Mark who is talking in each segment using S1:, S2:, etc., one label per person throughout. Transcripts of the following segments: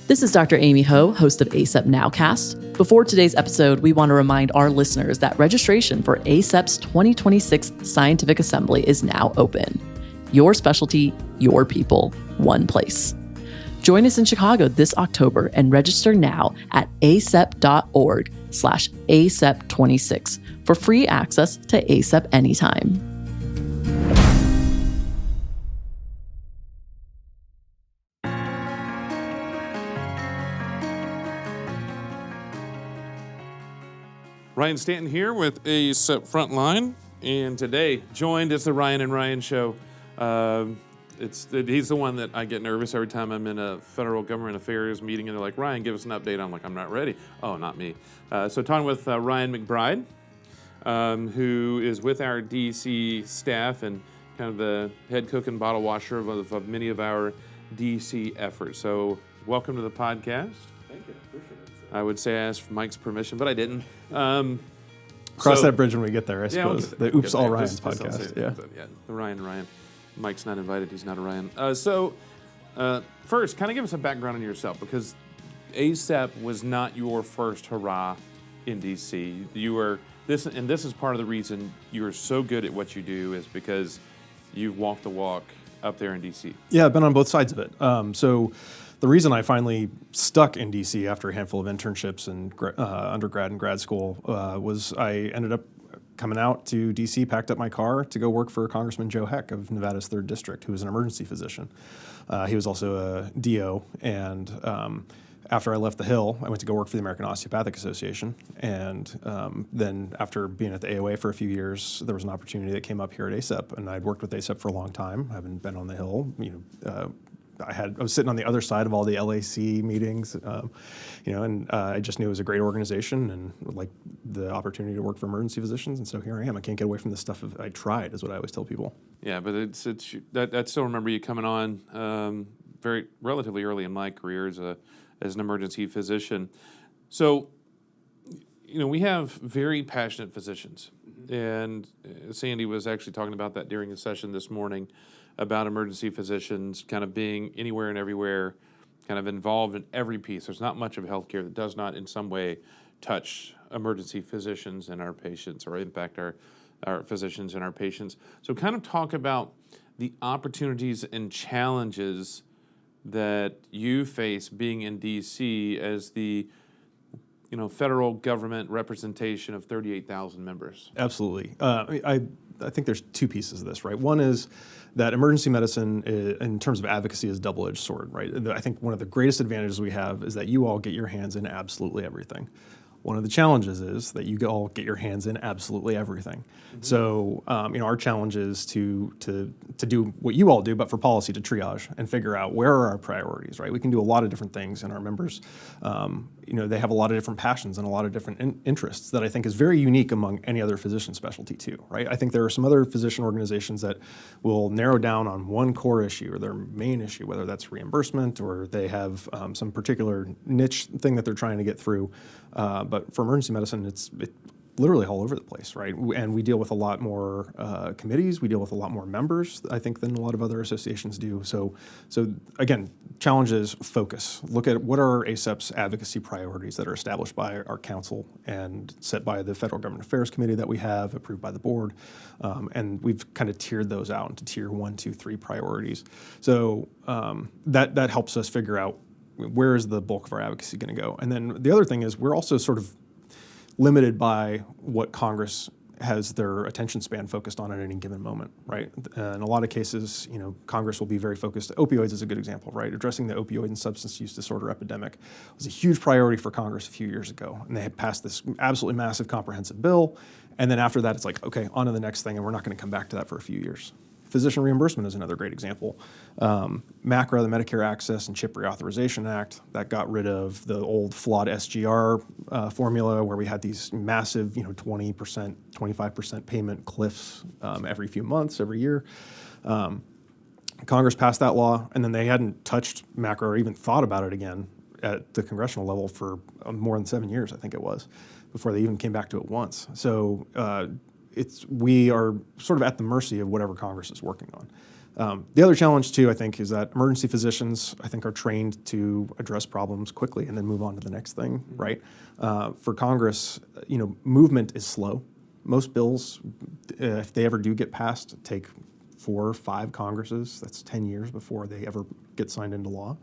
S1: This is Dr. Amy Ho, host of ACEP Nowcast. Before today's episode, we want to remind our listeners that registration for ACEP's 2026 Scientific Assembly is now open. Your specialty, your people, one place. Join us in Chicago this October and register now at acep.org/ACEP26 for free access to ACEP anytime.
S2: Ryan Stanton here with ACEP Frontline, and today joined is the Ryan and Ryan Show. He's the one that I get nervous every time I'm in a federal government affairs meeting and they're like, Ryan, give us an update. I'm like, I'm not ready. Oh, not me. So talking with Ryan McBride, who is with our DC staff and kind of the head cook and bottle washer of many of our DC efforts. So welcome to the podcast.
S3: Thank you. Appreciate it.
S2: I would say I asked for Mike's permission, but I didn't.
S3: Cross that bridge when we get there, I suppose. The Oops All Ryan's podcast.
S2: Yeah, the Ryan. Mike's not invited. He's not a Ryan. First, kind of give us a background on yourself, because ACEP was not your first hurrah in DC. You were this is part of the reason you are so good at what you do, is because you've walked the walk up there in DC.
S3: Yeah, I've been on both sides of it. So the reason I finally stuck in DC after a handful of internships in undergrad and grad school was I ended up coming out to DC, packed up my car to go work for Congressman Joe Heck of Nevada's 3rd District, who was an emergency physician. He was also a DO, and after I left the Hill, I went to go work for the American Osteopathic Association, and then after being at the AOA for a few years, there was an opportunity that came up here at ACEP, and I'd worked with ACEP for a long time. I haven't been on the Hill, I was sitting on the other side of all the LAC meetings, and I just knew it was a great organization and like the opportunity to work for emergency physicians, and so here I am. I can't get away from the stuff I tried, is what I always tell people.
S2: Yeah, but I still remember you coming on very relatively early in my career as an emergency physician. So, we have very passionate physicians, and Sandy was actually talking about that during a session this morning, about emergency physicians kind of being anywhere and everywhere, kind of involved in every piece. There's not much of healthcare that does not in some way touch emergency physicians and our patients, or impact our physicians and our patients. So kind of talk about the opportunities and challenges that you face being in DC as the federal government representation of 38,000 members.
S3: Absolutely. I think there's two pieces of this, right? One is that emergency medicine, in terms of advocacy, is a double-edged sword, right? I think one of the greatest advantages we have is that you all get your hands in absolutely everything. One of the challenges is that you all get your hands in absolutely everything. Mm-hmm. So, our challenge is to do what you all do, but for policy, to triage and figure out where are our priorities, right? We can do a lot of different things, and our members, they have a lot of different passions and a lot of different interests that I think is very unique among any other physician specialty too, right? I think there are some other physician organizations that will narrow down on one core issue or their main issue, whether that's reimbursement or they have some particular niche thing that they're trying to get through. But for emergency medicine, it's literally all over the place, right? And we deal with a lot more committees. We deal with a lot more members, I think, than a lot of other associations do. So again, challenge is focus. Look at what are ACEP's advocacy priorities that are established by our council and set by the Federal Government Affairs Committee that we have, approved by the board. And we've kind of tiered those out into tier 1, 2, 3 priorities. So that helps us figure out where is the bulk of our advocacy going to go. And then the other thing is we're also sort of limited by what Congress has their attention span focused on at any given moment, right? In a lot of cases, Congress will be very focused. Opioids is a good example, right? Addressing the opioid and substance use disorder epidemic was a huge priority for Congress a few years ago. And they had passed this absolutely massive comprehensive bill. And then after that, it's like, okay, on to the next thing, and we're not going to come back to that for a few years. Physician reimbursement is another great example. MACRA, the Medicare Access and CHIP Reauthorization Act, that got rid of the old flawed SGR formula where we had these massive, 20%, 25% payment cliffs every few months, every year. Congress passed that law, and then they hadn't touched MACRA or even thought about it again at the congressional level for more than 7 years, I think it was, before they even came back to it once. So we are sort of at the mercy of whatever Congress is working on. The other challenge too, I think, is that emergency physicians, I think, are trained to address problems quickly and then move on to the next thing, right? For Congress, movement is slow. Most bills, if they ever do get passed, take 4 or 5 Congresses. That's 10 years before they ever get signed into law.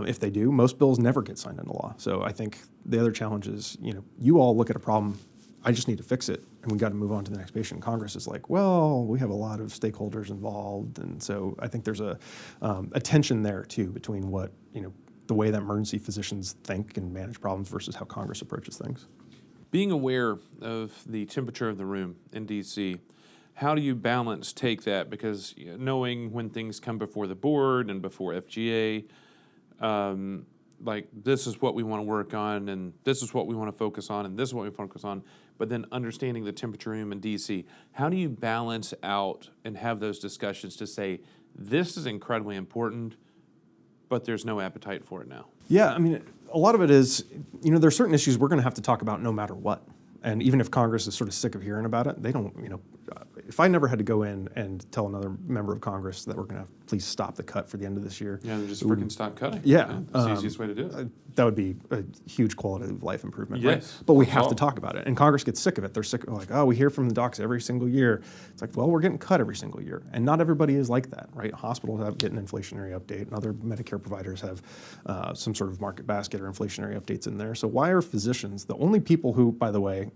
S3: If they do, most bills never get signed into law. So I think the other challenge is, you all look at a problem, I just need to fix it, and we got to move on to the next patient. Congress is like, well, we have a lot of stakeholders involved, and so I think there's a tension there too between what the way that emergency physicians think and manage problems versus how Congress approaches things.
S2: Being aware of the temperature of the room in D.C., how do you take that? Because knowing when things come before the board and before FGA, like this is what we want to work on, and this is what we want to focus on, and this is what we focus on, but then understanding the temperature room in D.C., how do you balance out and have those discussions to say, this is incredibly important, but there's no appetite for it now?
S3: Yeah, I mean, a lot of it is, there are certain issues we're going to have to talk about no matter what. And even if Congress is sort of sick of hearing about it, they don't, if I never had to go in and tell another member of Congress that we're going to please stop the cut for the end of this year.
S2: Yeah, they're just freaking stop cutting.
S3: Yeah.
S2: That's the easiest way to do it.
S3: That would be a huge quality of life improvement,
S2: Yes.
S3: right? But we have to talk about it. And Congress gets sick of it. They're sick of we hear from the docs every single year. It's like, well, we're getting cut every single year. And not everybody is like that, right? Hospitals get an inflationary update, and other Medicare providers have some sort of market basket or inflationary updates in there. So why are physicians, the only people who, by the way,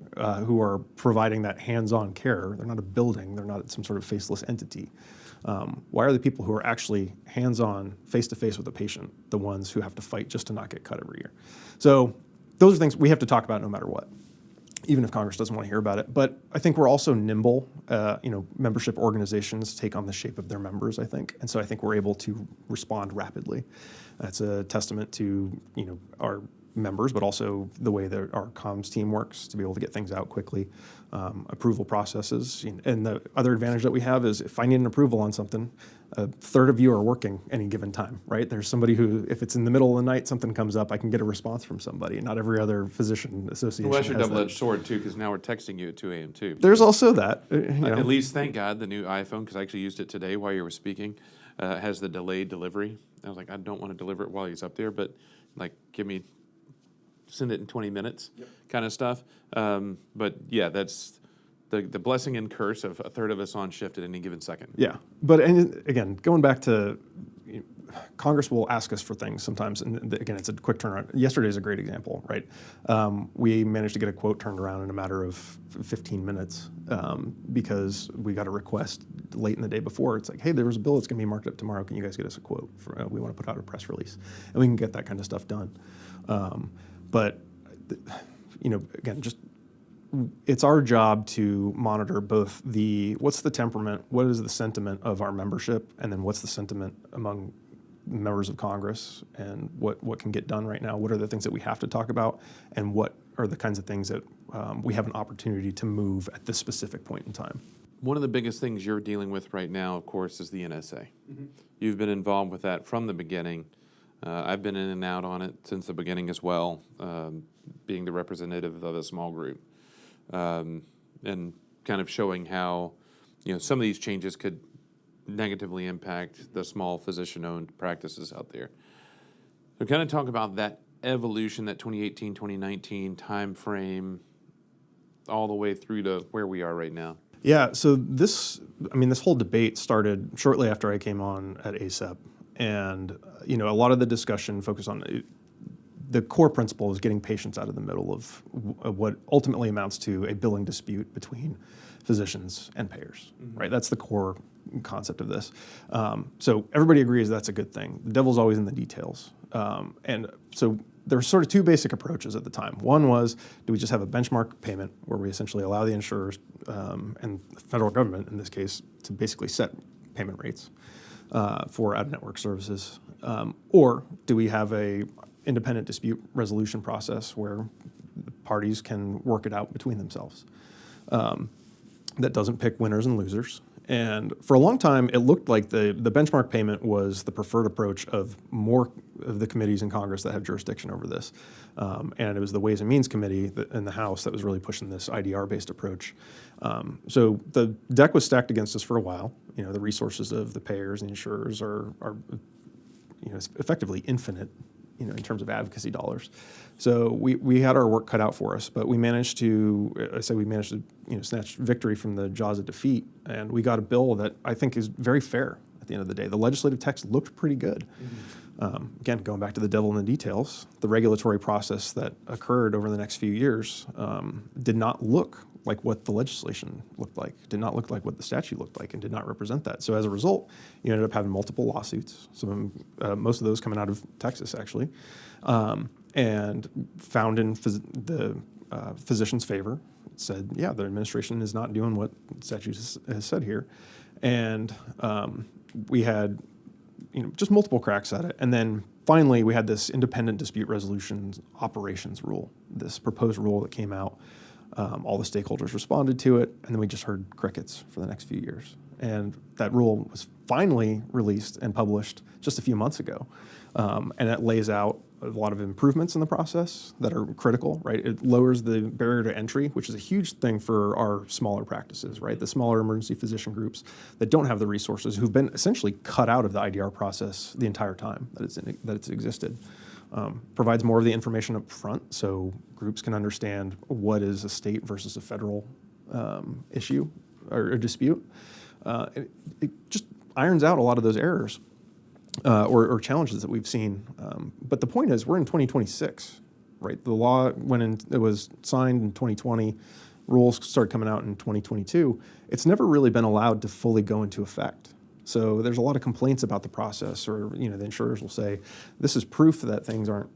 S3: who are providing that hands-on care, they're not a building, they're not some sort of faceless entity. Why are the people who are actually hands-on, face-to-face with a patient, the ones who have to fight just to not get cut every year? So those are things we have to talk about no matter what, even if Congress doesn't want to hear about it. But I think we're also nimble. Membership organizations take on the shape of their members, I think. And so I think we're able to respond rapidly. That's a testament to, our members, but also the way that our comms team works to be able to get things out quickly, approval processes. And the other advantage that we have is if I need an approval on something, a third of you are working any given time, right? There's somebody who, if it's in the middle of the night, something comes up, I can get a response from somebody. Not every other physician association
S2: Well, that's your
S3: has
S2: double-edged
S3: that.
S2: sword, too, because now we're texting you at 2 a.m., too.
S3: There's also that.
S2: At least, thank God, the new iPhone, because I actually used it today while you were speaking, has the delayed delivery. I was like, I don't want to deliver it while he's up there, but, send it in 20 minutes kind of stuff. But, yeah, that's the blessing and curse of a third of us on shift at any given second.
S3: Yeah. But, and again, going back to Congress will ask us for things sometimes, and again, it's a quick turnaround. Yesterday is a great example, right? We managed to get a quote turned around in a matter of 15 minutes because we got a request late in the day before. It's like, hey, there was a bill that's going to be marked up tomorrow. Can you guys get us a quote? We want to put out a press release. And we can get that kind of stuff done. But, again, just it's our job to monitor both what's the temperament, what is the sentiment of our membership, and then what's the sentiment among members of Congress, and what can get done right now, what are the things that we have to talk about, and what are the kinds of things that we have an opportunity to move at this specific point in time.
S2: One of the biggest things you're dealing with right now, of course, is the NSA. Mm-hmm. You've been involved with that from the beginning. I've been in and out on it since the beginning as well, being the representative of a small group, and kind of showing how, some of these changes could negatively impact the small physician-owned practices out there. So kind of talk about that evolution, that 2018, 2019 time frame, all the way through to where we are right now.
S3: Yeah, so this whole debate started shortly after I came on at ACEP. And, a lot of the discussion focused on the core principle is getting patients out of the middle of what ultimately amounts to a billing dispute between physicians and payers, right? That's the core concept of this. So everybody agrees that's a good thing. The devil's always in the details. And so there were sort of two basic approaches at the time. One was, do we just have a benchmark payment where we essentially allow the insurers and the federal government, in this case, to basically set payment rates for out-of-network services? Or do we have a independent dispute resolution process where the parties can work it out between themselves that doesn't pick winners and losers? And for a long time, it looked like the benchmark payment was the preferred approach of more of the committees in Congress that have jurisdiction over this. And it was the Ways and Means Committee in the House that was really pushing this IDR-based approach. So the deck was stacked against us for a while. The resources of the payers and insurers are effectively infinite, in terms of advocacy dollars. So we had our work cut out for us, but we managed to snatch victory from the jaws of defeat, and we got a bill that I think is very fair at the end of the day. The legislative text looked pretty good. Again, going back to the devil in the details, the regulatory process that occurred over the next few years did not look like what the legislation looked like, did not look like what the statute looked like, and did not represent that. So as a result, you ended up having multiple lawsuits, most of those coming out of Texas, actually, and found in the physician's favor. It said, yeah, the administration is not doing what the statute has said here. And we had just multiple cracks at it. And then finally, we had this independent dispute resolution operations rule, this proposed rule that came out. All the stakeholders responded to it, and then we just heard crickets for the next few years. And that rule was finally released and published just a few months ago. And it lays out a lot of improvements in the process that are critical, right? It lowers the barrier to entry, which is a huge thing for our smaller practices, right? The smaller emergency physician groups that don't have the resources, who've been essentially cut out of the IDR process the entire time that it's existed. Provides more of the information up front so groups can understand what is a state versus a federal issue or a dispute. It just irons out a lot of those errors or challenges that we've seen. But the point is, we're in 2026, right? The law, it was signed in 2020, rules started coming out in 2022. It's never really been allowed to fully go into effect. So there's a lot of complaints about the process, or the insurers will say, this is proof that things aren't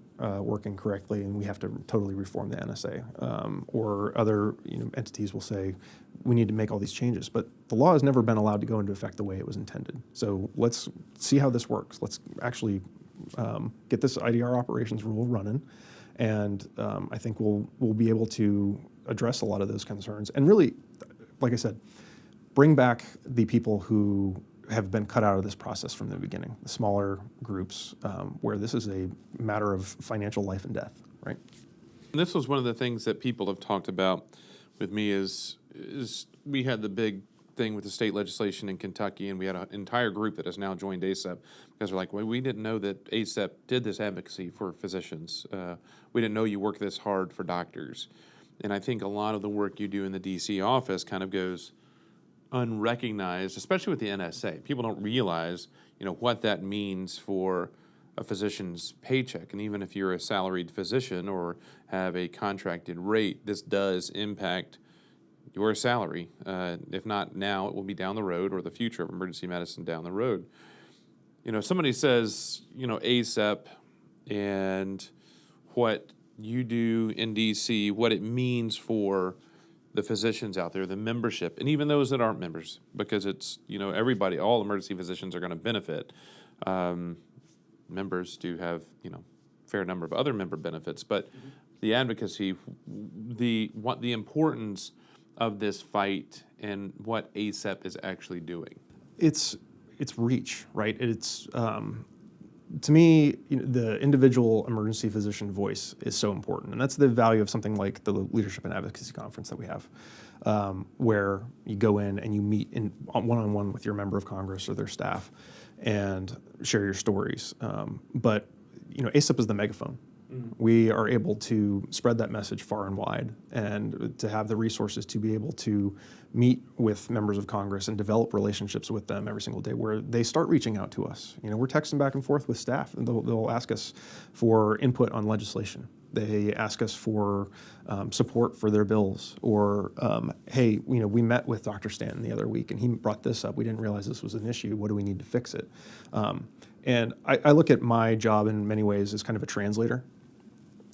S3: working correctly and we have to totally reform the NSA. Or other entities will say, we need to make all these changes. But the law has never been allowed to go into effect the way it was intended. So let's see how this works. Let's actually get this IDR operations rule running. And I think we'll be able to address a lot of those concerns. And really, like I said, bring back the people who have been cut out of this process from the beginning, the smaller groups, where this is a matter of financial life and death, right?
S2: And this was one of the things that people have talked about with me is we had the big thing with the state legislation in Kentucky, and we had an entire group that has now joined ACEP because they're like, well, we didn't know that ACEP did this advocacy for physicians. We didn't know you work this hard for doctors. And I think a lot of the work you do in the D.C. office kind of goes unrecognized, especially with the NSA. People don't realize, what that means for a physician's paycheck. And even if you're a salaried physician or have a contracted rate, this does impact your salary. If not now, it will be down the road, or the future of emergency medicine down the road. Somebody says, ACEP and what you do in DC, what it means for the physicians out there, the membership, and even those that aren't members, because it's, everybody, all emergency physicians are going to benefit. Members do have, fair number of other member benefits, but the advocacy, the importance of this fight and what ACEP is actually doing.
S3: It's reach, right? It's to me, the individual emergency physician voice is so important, and that's the value of something like the Leadership and Advocacy Conference that we have, where you go in and you meet one-on-one with your member of Congress or their staff and share your stories. But ACEP is the megaphone. We are able to spread that message far and wide, and to have the resources to be able to meet with members of Congress and develop relationships with them every single day, where they start reaching out to us. We're texting back and forth with staff, and they'll ask us for input on legislation. They ask us for support for their bills, or hey, we met with Dr. Stanton the other week and he brought this up. We didn't realize this was an issue. What do we need to fix it? And I look at my job in many ways as kind of a translator,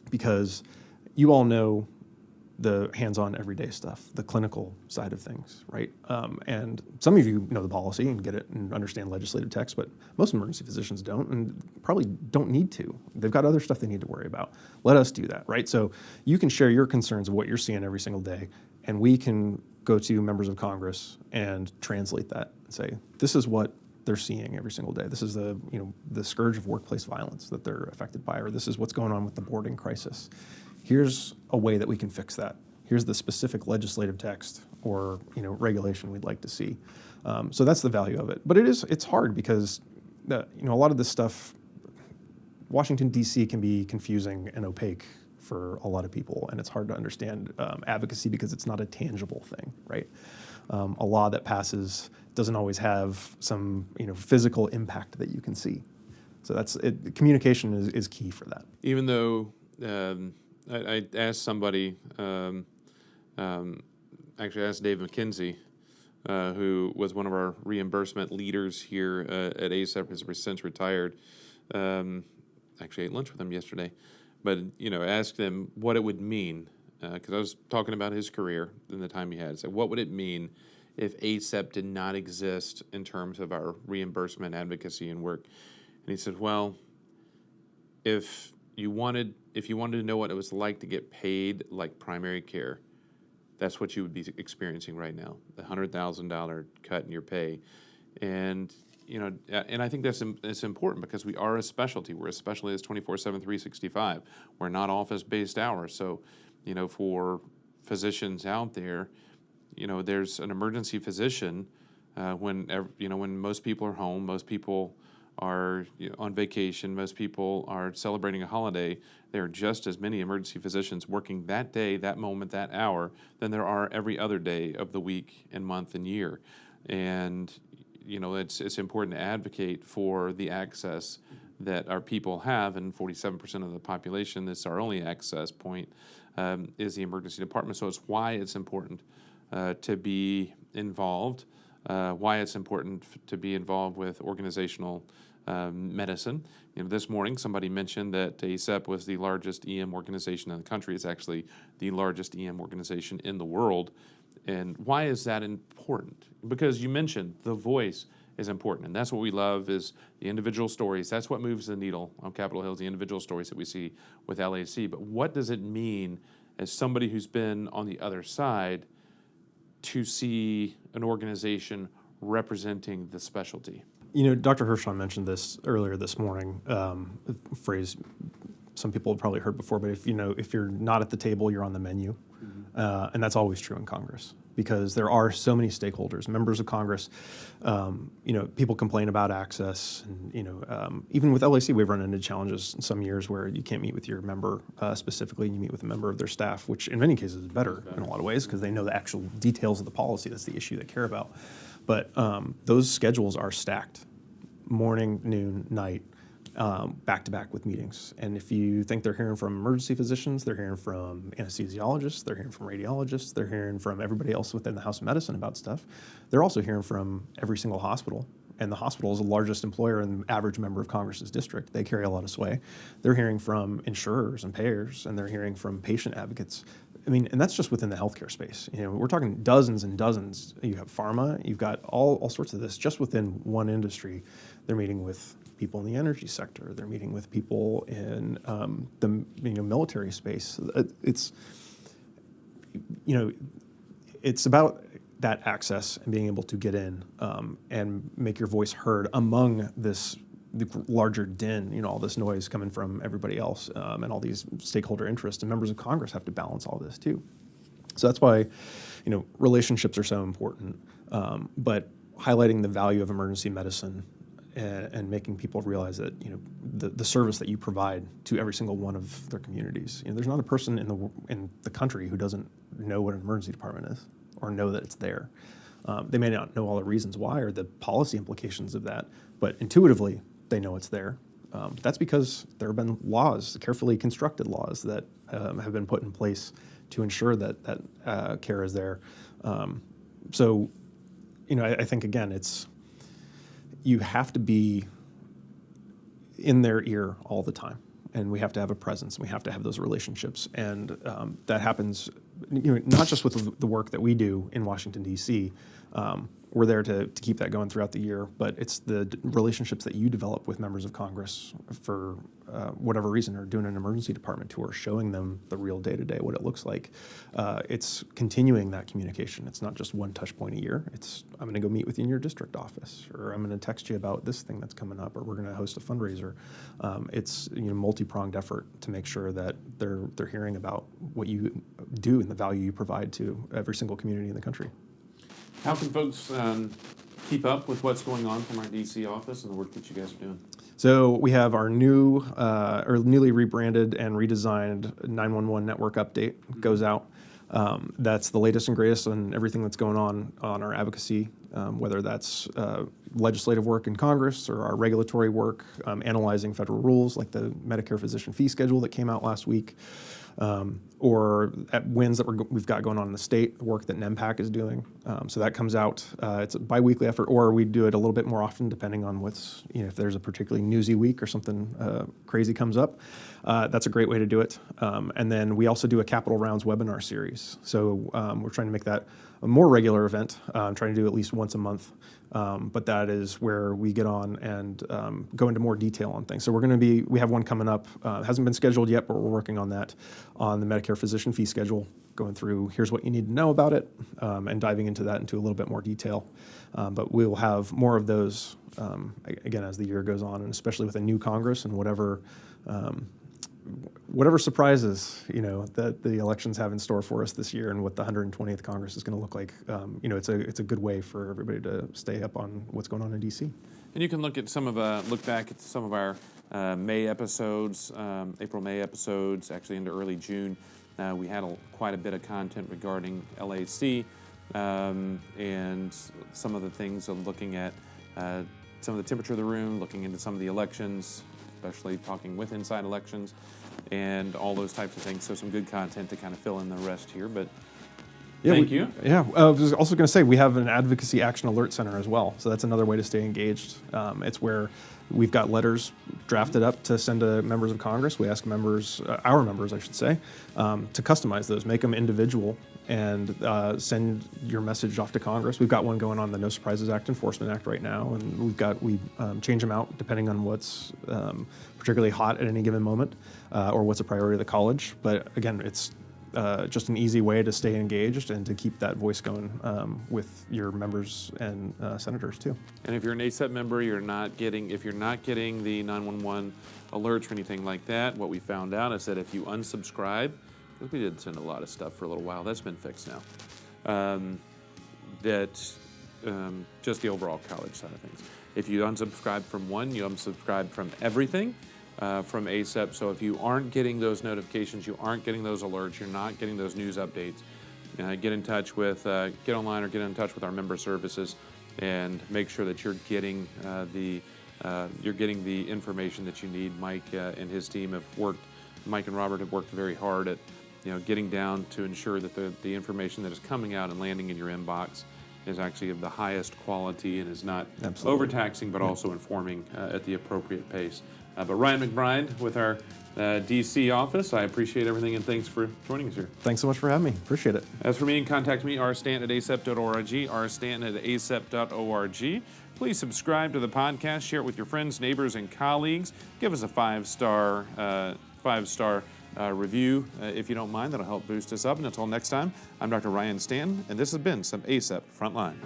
S3: because you all know the hands-on everyday stuff, the clinical side of things, right? And some of you know the policy and get it and understand legislative text, but most emergency physicians don't, and probably don't need to. They've got other stuff they need to worry about. Let us do that, right? So you can share your concerns of what you're seeing every single day, and we can go to members of Congress and translate that and say, this is what they're seeing every single day. This is the scourge of workplace violence that they're affected by, or this is what's going on with the boarding crisis. Here's a way that we can fix that. Here's the specific legislative text or regulation we'd like to see. So that's the value of it. But it's hard because a lot of this stuff, Washington, D.C. can be confusing and opaque for a lot of people, and it's hard to understand advocacy because it's not a tangible thing, right? A law that passes doesn't always have some physical impact that you can see. So communication is key for that.
S2: Even though I asked somebody, actually asked Dave McKenzie, who was one of our reimbursement leaders here at ACEP, has since retired. Actually ate lunch with him yesterday, but asked him what it would mean, because I was talking about his career and the time he had. So what would it mean if ACEP did not exist in terms of our reimbursement, advocacy, and work? And he said, well, if you wanted to know what it was like to get paid like primary care, that's what you would be experiencing right now, the $100,000 cut in your pay. And and I think it's important because we are a specialty. We're a specialty that's 24/7, 365. We're not office-based hours. So, for physicians out there, there's an emergency physician when most people are home, most people are on vacation, most people are celebrating a holiday. There are just as many emergency physicians working that day, that moment, that hour than there are every other day of the week and month and year. And it's important to advocate for the access that our people have, and 47% of the population, that's our only access point, is the emergency department. So it's why it's important to be involved, why it's important to be involved with organizational medicine. This morning somebody mentioned that ACEP was the largest EM organization in the country. It's actually the largest EM organization in the world. And why is that important? Because you mentioned the voice is important, and that's what we love is the individual stories. That's what moves the needle on Capitol Hill, is the individual stories that we see with LAC. But what does it mean as somebody who's been on the other side to see an organization representing the specialty?
S3: Dr. Hirschon mentioned this earlier this morning, a phrase some people have probably heard before, but if you're not at the table, you're on the menu. And that's always true in Congress because there are so many stakeholders, members of Congress. People complain about access, and even with LAC, we've run into challenges in some years where you can't meet with your member specifically, and you meet with a member of their staff, which in many cases is better in a lot of ways because they know the actual details of the policy. That's the issue they care about. But those schedules are stacked, morning, noon, night. Back to back with meetings. And if you think they're hearing from emergency physicians, they're hearing from anesthesiologists, they're hearing from radiologists, they're hearing from everybody else within the House of Medicine about stuff. They're also hearing from every single hospital. And the hospital is the largest employer in the average member of Congress's district. They carry a lot of sway. They're hearing from insurers and payers, and they're hearing from patient advocates. And that's just within the healthcare space. We're talking dozens and dozens. You have pharma, you've got all sorts of this just within one industry. They're meeting with people in the energy sector. They're meeting with people in the military space. It's about that access and being able to get in and make your voice heard among the larger din, all this noise coming from everybody else and all these stakeholder interests. And members of Congress have to balance all this too. So that's why, relationships are so important. But highlighting the value of emergency medicine and making people realize that the service that you provide to every single one of their communities. There's not a person in the country who doesn't know what an emergency department is or know that it's there. They may not know all the reasons why or the policy implications of that, but intuitively they know it's there. That's because there have been laws, carefully constructed laws that have been put in place to ensure that care is there. So, I think again, you have to be in their ear all the time, and we have to have a presence, and we have to have those relationships, and that happens, not just with the work that we do in Washington, D.C. We're there to keep that going throughout the year, but it's the relationships that you develop with members of Congress for whatever reason, are doing an emergency department tour, showing them the real day-to-day, what it looks like. It's continuing that communication. It's not just one touch point a year. It's, I'm going to go meet with you in your district office, or I'm going to text you about this thing that's coming up, or we're going to host a fundraiser. It's multi-pronged effort to make sure that they're hearing about what you do and the value you provide to every single community in the country.
S2: How can folks keep up with what's going on from our DC office and the work that you guys are doing?
S3: So we have our new, or newly rebranded and redesigned 911 network update goes out. That's the latest and greatest on everything that's going on our advocacy, whether that's legislative work in Congress or our regulatory work, analyzing federal rules like the Medicare physician fee schedule that came out last week, or at wins that we've got going on in the state, the work that NEMPAC is doing. So that comes out. It's a biweekly effort, or we do it a little bit more often depending on what's, if there's a particularly newsy week or something crazy comes up. That's a great way to do it. And then we also do a Capital Rounds webinar series. So we're trying to make that a more regular event, trying to do at least once a month. But that is where we get on and go into more detail on things. So we have one coming up, hasn't been scheduled yet, but we're working on that, on the Medicare physician fee schedule, going through here's what you need to know about it, and diving into that into a little bit more detail. But we'll have more of those, again, as the year goes on, and especially with a new Congress and whatever surprises, that the elections have in store for us this year, and what the 120th Congress is going to look like. It's a good way for everybody to stay up on what's going on in DC.
S2: And you can look back at some of our May episodes, April-May episodes, actually into early June. We had quite a bit of content regarding LAC, and some of the things of looking at some of the temperature of the room, looking into some of the elections, especially talking with inside elections, and all those types of things. So some good content to kind of fill in the rest here, but thank you.
S3: Yeah, I was also going to say, we have an Advocacy Action Alert Center as well. So that's another way to stay engaged. It's where we've got letters drafted up to send to members of Congress. We ask our members, I should say, to customize those, make them individual, and send your message off to Congress. We've got one going on the No Surprises Act Enforcement Act right now, and we change them out depending on what's particularly hot at any given moment, or what's a priority of the college. But again, it's just an easy way to stay engaged and to keep that voice going with your members and senators too.
S2: And if you're an ACEP member, if you're not getting the 911 alerts or anything like that, what we found out is that if you unsubscribe, because we did send a lot of stuff for a little while, that's been fixed now. Just the overall college side of things. If you unsubscribe from one, you unsubscribe from everything. From ACEP. So if you aren't getting those notifications, you aren't getting those alerts, you're not getting those news updates, get online or get in touch with our member services, and make sure that you're getting the information that you need. Mike and his team Mike and Robert have worked very hard at getting down to ensure that the information that is coming out and landing in your inbox is actually of the highest quality and is not overtaxing, but also informing at the appropriate pace. But Ryan McBride with our DC office, I appreciate everything, and thanks for joining us here.
S3: Thanks so much for having me. Appreciate it.
S2: As for me, contact me, rstanton@acep.org, rstanton@acep.org. Please subscribe to the podcast, share it with your friends, neighbors, and colleagues. Give us a five-star review if you don't mind. That'll help boost us up. And until next time, I'm Dr. Ryan Stanton, and this has been some ACEP Frontline.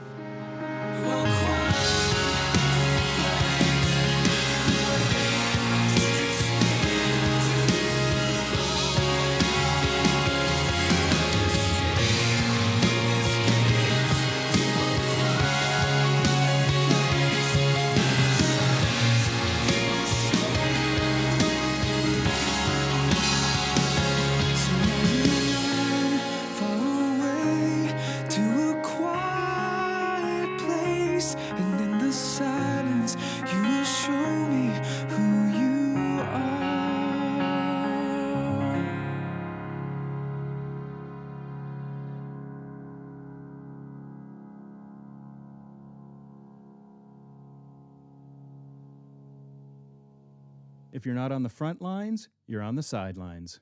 S4: If you're not on the front lines, you're on the sidelines.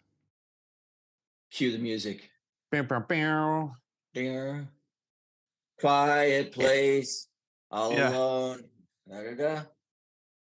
S5: Cue the music.
S2: Bow, bow, bow.
S5: There. Quiet place, all alone. Da, da, da.